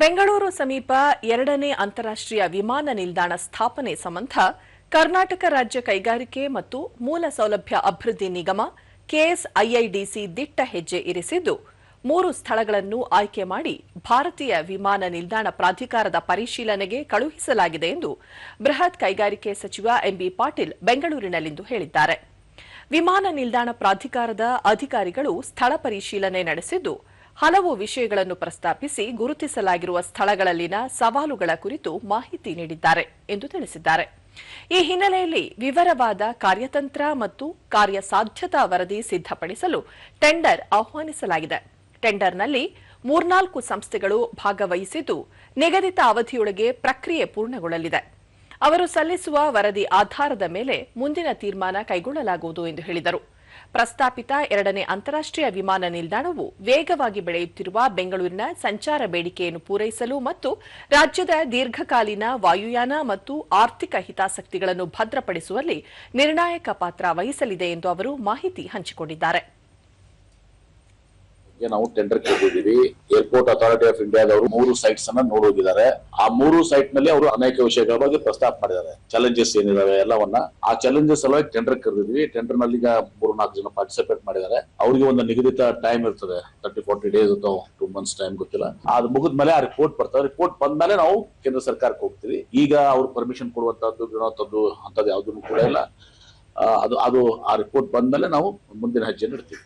ಬೆಂಗಳೂರು ಸಮೀಪ ಎರಡನೇ ಅಂತಾರಾಷ್ಟ್ರೀಯ ವಿಮಾನ ನಿಲ್ದಾಣ ಸ್ಥಾಪನೆ ಸಂಬಂಧ ಕರ್ನಾಟಕ ರಾಜ್ಯ ಕೈಗಾರಿಕೆ ಮತ್ತು ಮೂಲ ಸೌಲಭ್ಯ ಅಭಿವೃದ್ಧಿ ನಿಗಮ ಕೆಎಸ್ಐಐಡಿಸಿ ದಿಟ್ಟ ಹೆಜ್ಜೆ ಇರಿಸಿದ್ದು 3 ಸ್ಥಳಗಳನ್ನು ಆಯ್ಕೆ ಮಾಡಿ ಭಾರತೀಯ ವಿಮಾನ ನಿಲ್ದಾಣ ಪ್ರಾಧಿಕಾರದ ಪರಿಶೀಲನೆಗೆ ಕಳುಹಿಸಲಾಗಿದೆ ಎಂದು ಬೃಹತ್ ಕೈಗಾರಿಕೆ ಸಚಿವ ಎಂಬಿ ಪಾಟೀಲ್ ಬೆಂಗಳೂರಿನಲ್ಲಿಂದು ಹೇಳಿದ್ದಾರೆ. ವಿಮಾನ ನಿಲ್ದಾಣ ಪ್ರಾಧಿಕಾರದ ಅಧಿಕಾರಿಗಳು ಸ್ಥಳ ಪರಿಶೀಲನೆ ನಡೆಸಿದ್ದು ಹಲವು ವಿಷಯಗಳನ್ನು ಪ್ರಸ್ತಾಪಿಸಿ ಗುರುತಿಸಲಾಗಿರುವ ಸ್ಥಳಗಳಲ್ಲಿನ ಸವಾಲುಗಳ ಕುರಿತು ಮಾಹಿತಿ ನೀಡಿದ್ದಾರೆ ಎಂದು ತಿಳಿಸಿದ್ದಾರೆ. ಈ ಹಿನ್ನೆಲೆಯಲ್ಲಿ ವಿವರವಾದ ಕಾರ್ಯತಂತ್ರ ಮತ್ತು ಕಾರ್ಯಸಾಧ್ಯತಾ ವರದಿ ಸಿದ್ಧಪಡಿಸಲು ಟೆಂಡರ್ ಆಹ್ವಾನಿಸಲಾಗಿದೆ. ಟೆಂಡರ್ನಲ್ಲಿ 3-4 ಸಂಸ್ಥೆಗಳು ಭಾಗವಹಿಸಿದ್ದು ನಿಗದಿತ ಅವಧಿಯೊಳಗೆ ಪ್ರಕ್ರಿಯೆ ಪೂರ್ಣಗೊಳ್ಳಲಿದೆ. ಅವರು ಸಲ್ಲಿಸುವ ವರದಿ ಆಧಾರದ ಮೇಲೆ ಮುಂದಿನ ತೀರ್ಮಾನ ಕೈಗೊಳ್ಳಲಾಗುವುದು ಎಂದು ಹೇಳಿದರು. ಪ್ರಸ್ತಾಪಿತ ಎರಡನೇ ಅಂತಾರಾಷ್ಟ್ರೀಯ ವಿಮಾನ ನಿಲ್ದಾಣವು ವೇಗವಾಗಿ ಬೆಳೆಯುತ್ತಿರುವ ಬೆಂಗಳೂರಿನ ಸಂಚಾರ ಬೇಡಿಕೆಯನ್ನು ಪೂರೈಸಲು ಮತ್ತು ರಾಜ್ಯದ ದೀರ್ಘಕಾಲೀನ ವಾಯುಯಾನ ಮತ್ತು ಆರ್ಥಿಕ ಹಿತಾಸಕ್ತಿಗಳನ್ನು ಭದ್ರಪಡಿಸುವಲ್ಲಿ ನಿರ್ಣಾಯಕ ಪಾತ್ರ ವಹಿಸಲಿದೆ ಎಂದು ಅವರು ಮಾಹಿತಿ ಹಂಚಿಕೊಂಡಿದ್ದಾರೆ. ನಾವು ಟೆಂಡರ್ ಕೇಳಿದ್ದೀವಿ. ಏರ್ಪೋರ್ಟ್ ಅಥಾರಿಟಿ ಆಫ್ ಇಂಡಿಯಾದವರು 3 ಸೈಟ್ಸ್ ಅನ್ನ ನೋಡೋಗಿದ್ದಾರೆ. ಆ 3 ಸೈಟ್ ನಲ್ಲಿ ಅವರು ಅನೇಕ ವಿಷಯಗಳ ಬಗ್ಗೆ ಪ್ರಸ್ತಾಪ ಮಾಡಿದ್ದಾರೆ. ಚಾಲೆಂಜಸ್ ಏನಿದಾವೆ ಎಲ್ಲವನ್ನ ಆ ಚಾಲೆಂಜಸ್ ಸಲುವಾಗಿ ಟೆಂಡರ್ ಕರೆದಿದ್ವಿ. ಟೆಂಡರ್ ನಲ್ಲಿ ಈಗ 3-4 ಜನ ಪಾರ್ಟಿಸಿಪೇಟ್ ಮಾಡಿದ್ದಾರೆ. ಅವರಿಗೆ ಒಂದು ನಿಗದಿತ ಟೈಮ್ ಇರ್ತದೆ, 30-40 ಡೇಸ್ ಅಥವಾ 2 ಮಂತ್ಸ್ ಟೈಮ್ ಗೊತ್ತಿಲ್ಲ. ಅದು ಮುಗಿದ್ಮೇಲೆ ಆ ರಿಪೋರ್ಟ್ ಬರ್ತದೆ. ರಿಪೋರ್ಟ್ ಬಂದ್ಮೇಲೆ ನಾವು ಕೇಂದ್ರ ಸರ್ಕಾರಕ್ಕೆ ಹೋಗ್ತೀವಿ. ಈಗ ಅವ್ರು ಪರ್ಮಿಷನ್ ಕೊಡುವಂತದ್ದು ಅಂತದ್ದು ಯಾವ್ದನ್ನು ಕೂಡ ಇಲ್ಲ. ಅದು ಆ ರಿಪೋರ್ಟ್ ಬಂದ್ಮೇಲೆ ನಾವು ಮುಂದಿನ ಹೆಜ್ಜೆ ಇಡ್ತೀವಿ.